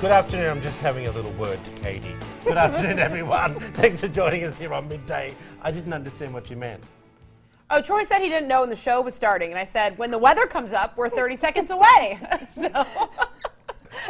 Good afternoon. I'm just having a little word to Katie. Good afternoon, everyone. Thanks for joining us here on Midday. I didn't understand what you meant. Oh, Troy said he didn't know when the show was starting, and I said, when the weather comes up, we're 30 seconds away.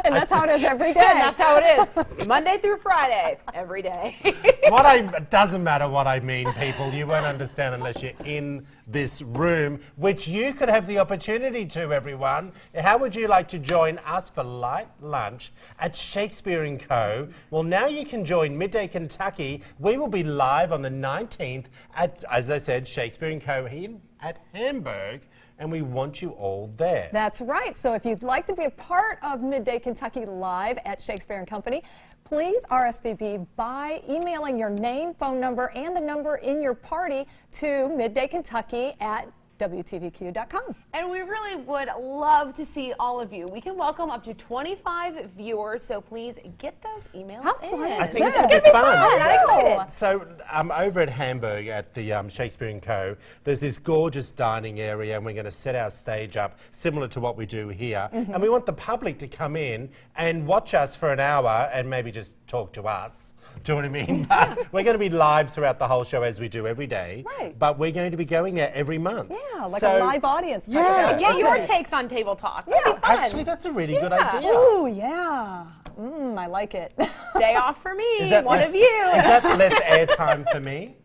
And that's how it is every day. And that's how it is. Monday through Friday, every day. It doesn't matter what I mean, people. You won't understand unless you're in this room, which you could have the opportunity to, everyone. How would you like to join us for light lunch at Shakespeare & Co? Well, now you can join MidDay Kentucky. We will be live on the 19th at, as I said, Shakespeare & Co here at Hamburg. And we want you all there. That's right. So if you'd like to be a part of MidDay Kentucky live at Shakespeare & Company, please RSVP by emailing your name, phone number, and the number in your party to middaykentucky at WTVQ.com. And we really would love to see all of you. We can welcome up to 25 viewers, so please get those emails How fun in. is I think this? it's going to be fun. I'm excited. So over at Hamburg at the Shakespeare & Co, there's this gorgeous dining area, and we're going to set our stage up similar to what we do here. And we want the public to come in and watch us for an hour and maybe just talk to us. Do you know what I mean? But we're going to be live throughout the whole show as we do every day. Right. But we're going to be going there every month. Yeah, like So- a live audience. Type Yeah. of Get your event. takes on table talk. That'd be fun. Actually, that's a really good idea. Ooh, yeah. I like it. Day off for me, Is that one less- of you. Is that less airtime for me?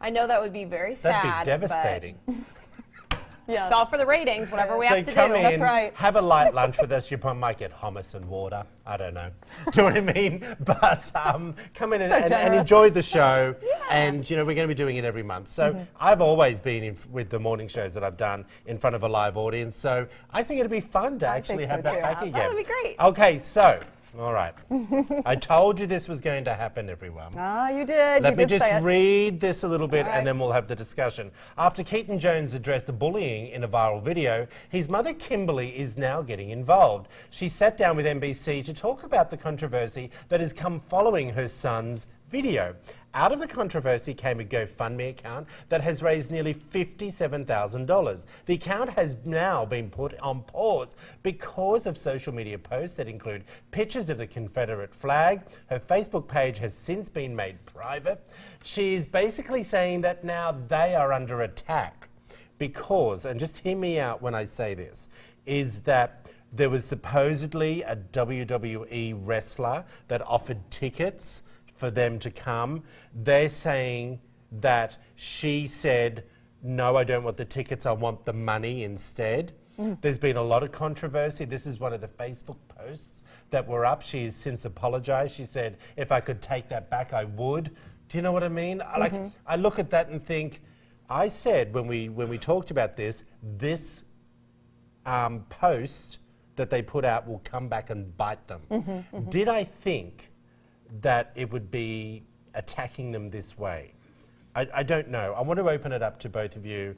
I know that would be very sad. That'd be devastating. Yeah. It's all for the ratings, whatever we So have to come do. in, That's right. have a light lunch with us. You probably might get hummus and water. I don't know. Do you know what I mean? But come in and generous. enjoy the show. And, you know, we're going to be doing it every month. So I've always been with the morning shows that I've done in front of a live audience. So I think it'd be fun to actually think have so that too. back again. That would be great. Okay, so, all right. I told you this was going to happen, everyone. Ah, you did. Let you me did just say it. read this a little bit All right. and then we'll have the discussion. After Keaton Jones addressed the bullying in a viral video, his mother Kimberly is now getting involved. She sat down with NBC to talk about the controversy that has come following her son's video. Out of the controversy came a GoFundMe account that has raised nearly $57,000. The account has now been put on pause because of social media posts that include pictures of the Confederate flag. Her Facebook page has since been made private. She's basically saying that now they are under attack because, and just hear me out when I say this, is that there was supposedly a WWE wrestler that offered tickets for them to come. They're saying that she said, no, I don't want the tickets, I want the money instead. There's been a lot of controversy. This is one of the Facebook posts that were up. She has since apologized. She said, if I could take that back, I would. Do you know what I mean? I look at that and think, I said when we talked about this post that they put out will come back and bite them. Did I think that it would be attacking them this way? I don't know. I want to open it up to both of you.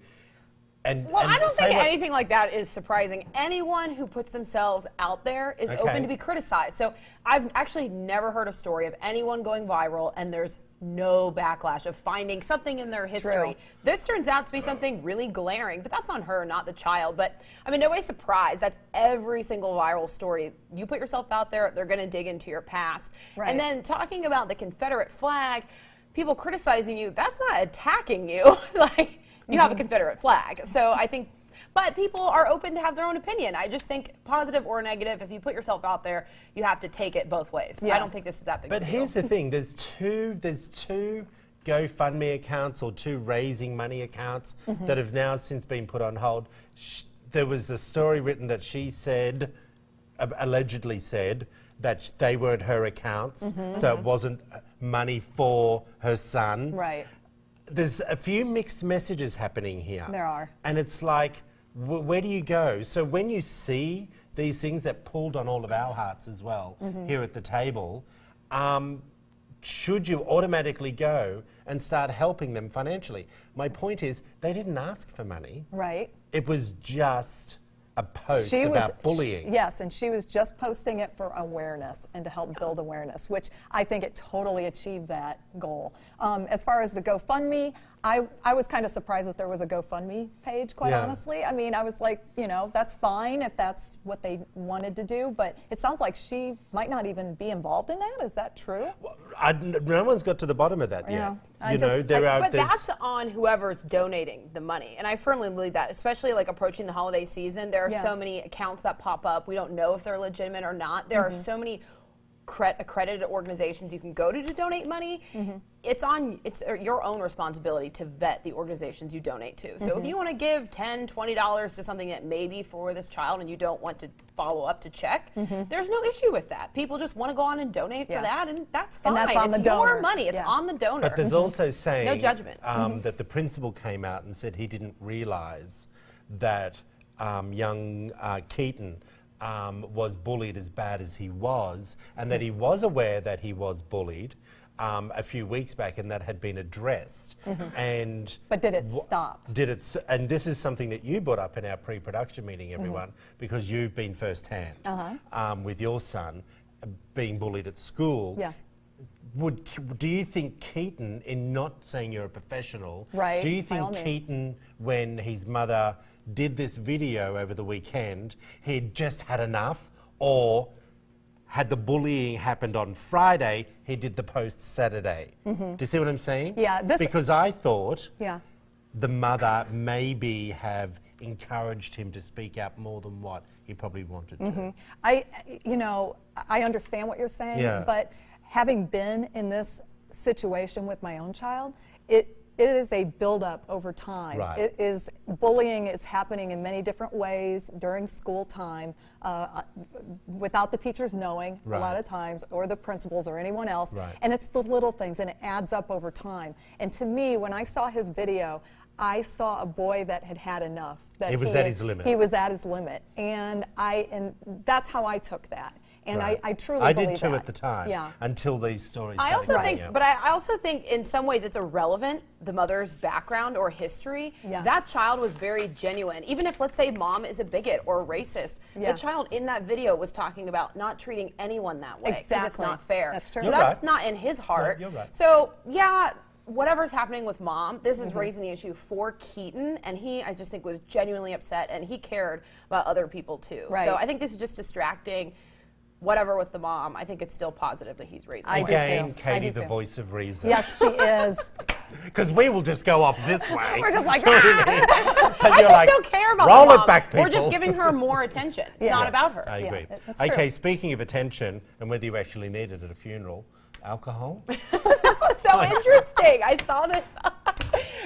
Well, I don't think anything like that is surprising. Anyone who puts themselves out there is open to be criticized. So I've actually never heard a story of anyone going viral and there's no backlash of finding something in their history. True. This turns out to be something really glaring, but that's on her, not the child. But I mean, nobody's surprised. That's every single viral story. You put yourself out there, they're going to dig into your past. Right. And then talking about the Confederate flag, people criticizing you, that's not attacking you. Like, you have a Confederate flag. So I think, but people are open to have their own opinion. I just think positive or negative, if you put yourself out there, you have to take it both ways. Yes. I don't think this is that big But of a deal. here's the thing, there's two GoFundMe accounts or two raising money accounts that have now since been put on hold. There was a story written that she said, allegedly said, that they weren't her accounts, so it wasn't money for her son. Right. There's a few mixed messages happening here. There are. And it's like, where do you go? So when you see these things that pulled on all of our hearts as well here at the table, should you automatically go and start helping them financially? My point is, they didn't ask for money. Right. It was just a post about bullying. Yes, and she was just posting it for awareness and to help build awareness, which I think it totally achieved that goal. As far as the GoFundMe, I was kind of surprised that there was a GoFundMe page, quite honestly. I mean, I was like, you know, that's fine if that's what they wanted to do, but it sounds like she might not even be involved in that. Is that true? Well, no one's got to the bottom of that yet. But that's on whoever's donating the money, and I firmly believe that, especially like approaching the holiday season. There are so many accounts that pop up. We don't know if they're legitimate or not. There are so many accredited organizations you can go to donate money. It's your own responsibility to vet the organizations you donate to. So if you want to give $10, $20 to something that may be for this child and you don't want to follow up to check, there's no issue with that. People just want to go on and donate for that, and that's fine. And that's on it's the donor. your money. It's on the donor. But there's also saying no judgment. That the principal came out and said he didn't realize that young Keaton was bullied as bad as he was, and that he was aware that he was bullied a few weeks back, and that had been addressed. And but did it stop? And this is something that you brought up in our pre-production meeting, everyone, because you've been firsthand with your son being bullied at school. Yes. Do you think Keaton, in not saying you're a professional, right, do you think Keaton, when his mother did this video over the weekend, he'd just had enough, or had the bullying happened on Friday, he did the post Saturday? Do you see what I'm saying? Yeah. Because I thought the mother maybe have encouraged him to speak out more than what he probably wanted to. I understand what you're saying, but having been in this situation with my own child, it is a buildup over time. Right. Bullying is happening in many different ways during school time, without the teachers knowing a lot of times, or the principals or anyone else. And it's the little things, and it adds up over time. And to me, when I saw his video, I saw a boy that had had enough. That he was at his limit. He was at his limit, and that's how I took that. And I truly believe that. I did too at the time, until these stories I started also coming out. but I also think in some ways it's irrelevant, the mother's background or history. That child was very genuine. Even if, let's say, mom is a bigot or a racist, the child in that video was talking about not treating anyone that way, because it's not fair. That's true. So that's not in his heart. No, you're right. So, whatever's happening with mom, this is raising the issue for Keaton, and I just think was genuinely upset, and he cared about other people too. So I think this is just distracting. Whatever with the mom, I think it's still positive that he's raising. Again, Katie, the voice of reason. Yes, she is. Because we will just go off this way. We're just like, I just don't care about roll the mom. it back, people. We're just giving her more attention. It's not about her. I agree. that's okay, true. speaking of attention, and whether you actually need it at a funeral, alcohol? This was so interesting. I saw this.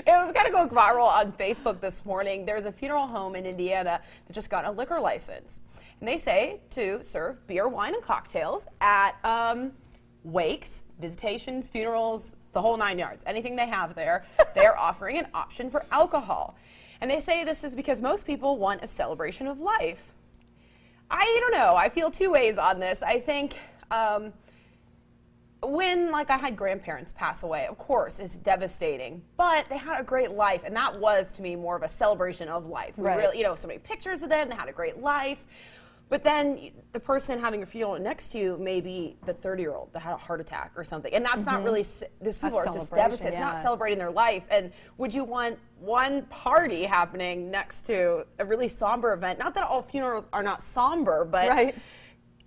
It was going to go viral on Facebook this morning. There's a funeral home in Indiana that just got a liquor license. And they say to serve beer, wine, and cocktails at wakes, visitations, funerals, the whole 9 yards. Anything they have there, they're offering an option for alcohol. And they say this is because most people want a celebration of life. I don't know. I feel two ways on this. I think when, like, I had grandparents pass away, of course, it's devastating, but they had a great life, and that was, to me, more of a celebration of life. We really, so many pictures of them, they had a great life. But then the person having a funeral next to you may be the 30-year-old that had a heart attack or something. And that's not really, these people are just devastated. It's not celebrating their life. And would you want one party happening next to a really somber event? Not that all funerals are not somber, but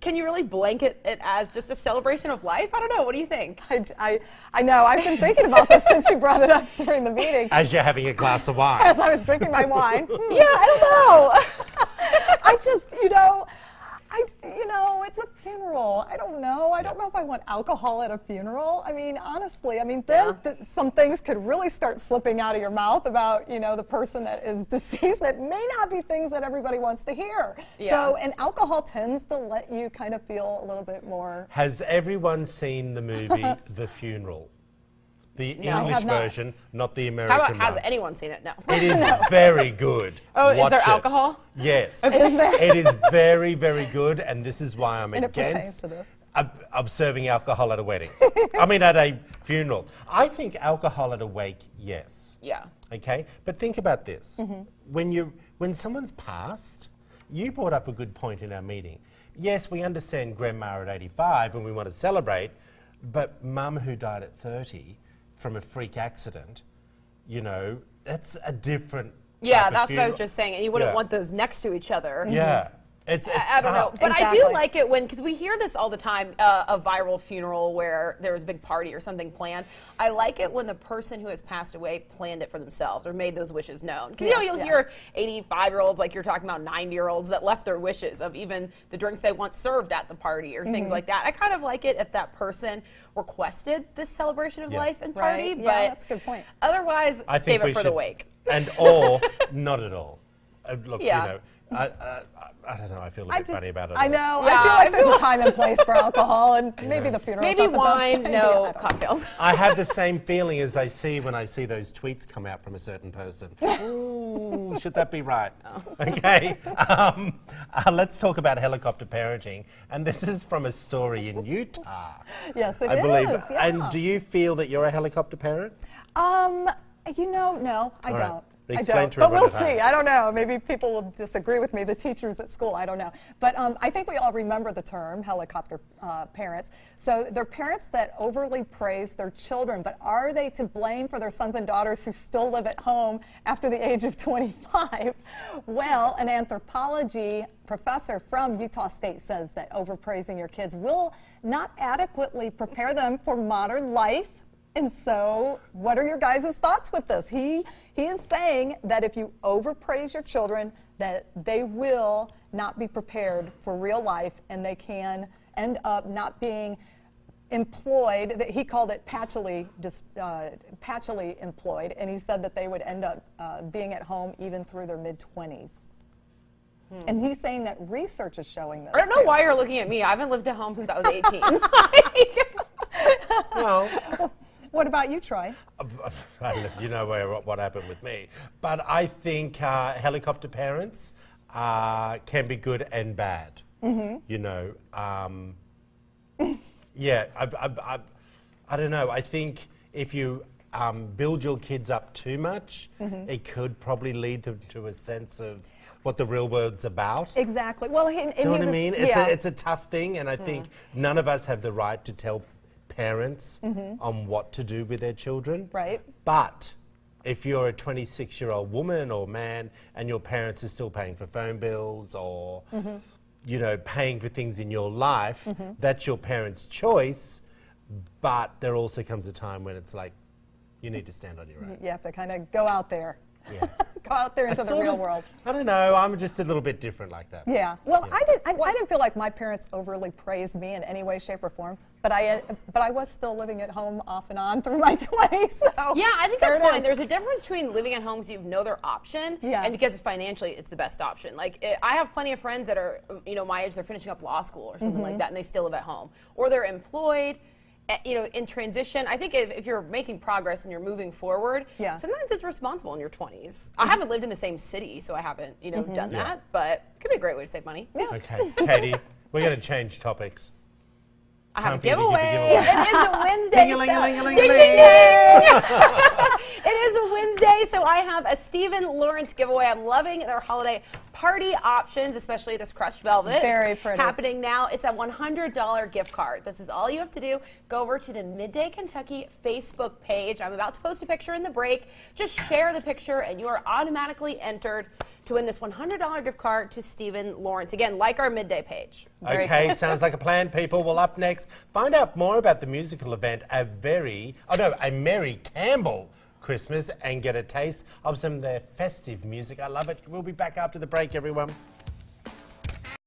can you really blanket it as just a celebration of life? I don't know. What do you think? I know. I've been thinking about this since you brought it up during the meeting. As you're having a glass of wine. As I was drinking my wine. I don't know. I just, it's a funeral. I don't know. I don't know if I want alcohol at a funeral. I mean, honestly, then some things could really start slipping out of your mouth about, the person that is deceased that may not be things that everybody wants to hear. So, and alcohol tends to let you kind of feel a little bit more. Has everyone seen the movie The Funeral? The English version, not the American one. Has anyone seen it? No. It is very good. Oh, Watch is there it. alcohol? Yes. Is there? It is very, very good, and this is why I'm And it pertains against to this. of serving alcohol at a wedding. At a funeral. I think alcohol at a wake, yes. Yeah. Okay? But think about this. When someone's passed, you brought up a good point in our meeting. Yes, we understand grandma at 85 and we want to celebrate, but mum who died at 30 from a freak accident, you know, that's a different Yeah, type of that's what I was funeral. just saying. And you wouldn't Yeah. want those next to each other. Yeah. It's I don't know, tough. but I Exactly. do like it when, because we hear this all the time, a viral funeral where there was a big party or something planned. I like it when the person who has passed away planned it for themselves or made those wishes known. Because, you know, you'll hear 85-year-olds, like you're talking about 90-year-olds that left their wishes of even the drinks they once served at the party or things like that. I kind of like it if that person requested this celebration of Yeah. life and party, Right. but Yeah, that's a good point. otherwise, I save think we it for the should- wake. And or not at all. Look, Yeah. you know, I don't know. I feel a bit funny about it. I all. know. Yeah, I feel I like there's feel- a time and place for alcohol, and maybe the funeral. Maybe not the wine, best idea. no I don't know. cocktails. I have the same feeling as I see when I see those tweets come out from a certain person. Ooh, should that be right? Okay. Let's talk about helicopter parenting. And this is from a story in Utah, Yes, it I is. believe. Yeah. And do you feel that you're a helicopter parent? You know, no, I All right. don't. Explain I don't. to But everyone we'll at home. see. I don't know. Maybe people will disagree with me, the teachers at school. I don't know. But I think we all remember the term helicopter parents. So they're parents that overly praise their children, but are they to blame for their sons and daughters who still live at home after the age of 25? Well, an anthropology professor from Utah State says that overpraising your kids will not adequately prepare them for modern life. And so, what are your guys' thoughts with this? He is saying that if you overpraise your children, that they will not be prepared for real life, and they can end up not being employed. That he called it patchily employed, and he said that they would end up being at home even through their mid-20s. And he's saying that research is showing this. I don't know too. why you're looking at me. I haven't lived at home since I was 18. Well, What about you, Troy? you know what happened with me. But I think helicopter parents can be good and bad. You know, yeah, I don't know. I think if you build your kids up too much, it could probably lead them to a sense of what the real world's about. Exactly. Well, and Do you know he what I was- mean? yeah. It's a tough thing, and I think none of us have the right to tell parents on what to do with their children. Right. But if you're a 26-year-old woman or man and your parents are still paying for phone bills or, you know, paying for things in your life, that's your parents' choice. But there also comes a time when it's like, you need to stand on your own. You have to kind of go out there. Yeah. Go out there into the Sort real of- world. I don't know. I'm just a little bit different like that. Yeah. Well, Yeah. I didn't feel like my parents overly praised me in any way, shape, or form. But I was still living at home off and on through my 20s. So Yeah, I think there that's it fine. is. There's a difference between living at home so you know their option Yeah. and because financially it's the best option. Like, I have plenty of friends that are, you know, my age, they're finishing up law school or something like that, and they still live at home. Or they're employed, you know, in transition. I think if you're making progress and you're moving forward, Yeah. sometimes it's responsible in your 20s. I haven't lived in the same city, so I haven't, you know, done Yeah. that, but it could be a great way to save money. Yeah. Okay, Katie, we're going to change topics. I have a Time for you to give a giveaway. giveaway. It is a Wednesday. Ding-a-ling-a-ling-a-ling-a-ling. Ding, ding, ding. It is a Wednesday, so I have a Stephen Lawrence giveaway. I'm loving their holiday party options, especially this crushed velvet. Very It's pretty. happening now. It's a $100 gift card. This is all you have to do. Go over to the MidDay Kentucky Facebook page. I'm about to post a picture in the break. Just share the picture, and you are automatically entered to win this $100 gift card to Stephen Lawrence. Again, like our MidDay page. Very Okay, sounds like a plan, people. Well, up next, find out more about the musical event, a Mary Campbell Christmas, and get a taste of some of their festive music. I love it. We'll be back after the break, everyone.